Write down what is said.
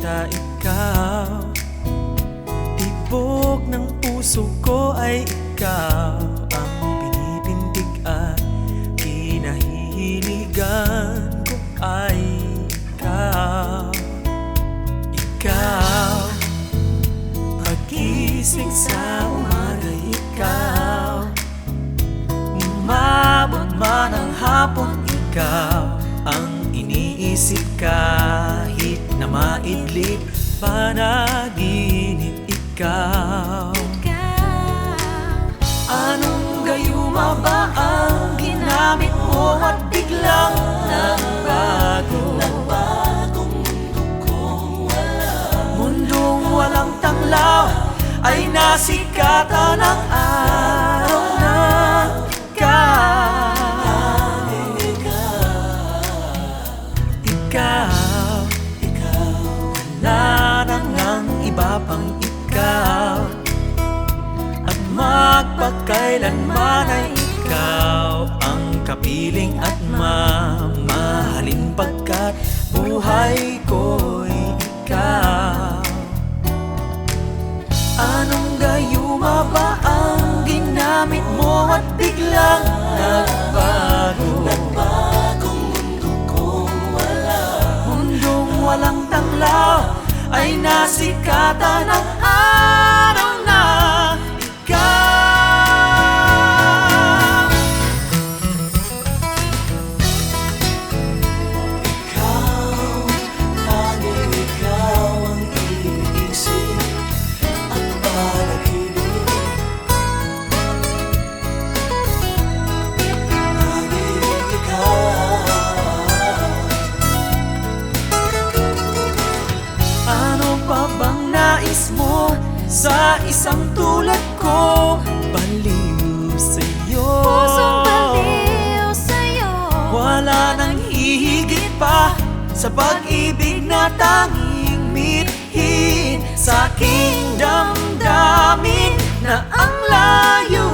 sa ikaw. Tibok ng puso ko ay ikaw ang pinipintig at kinahihiligan ko ay ikaw. Ikaw, pagising sa umaga, ikaw, umabot man ang hapon, ikaw ang iniisip kahit na maidlip panaginip, ikaw. Anong gayuma ba ang ginamit mo at biglang nagbago? Nagbagong mundo kong mundong walang tanglaw ay nasikatan ng araw na ikaw, wala na ngang iba pang ikaw, at magpakailanman ay ikaw ang kapiling at mamahalin, pagkat buhay ko'y ikaw. Anong gayuma ba ang ginamit mo at biglang nagbago? Nagbagong mundo kong mundong walang tanglaw ay nasikatan ng araw na ikaw. Ikaw, tanging ikaw ang iniisip at panaginip. Tanging ikaw. Ano pa bang nais mo sa isang tulad ko? Baliw sa'yo, Pusong baliw sa'yo. wala nang hihigit pa sa pag-ibig na tanging mithin sa aking damdamin na ang layo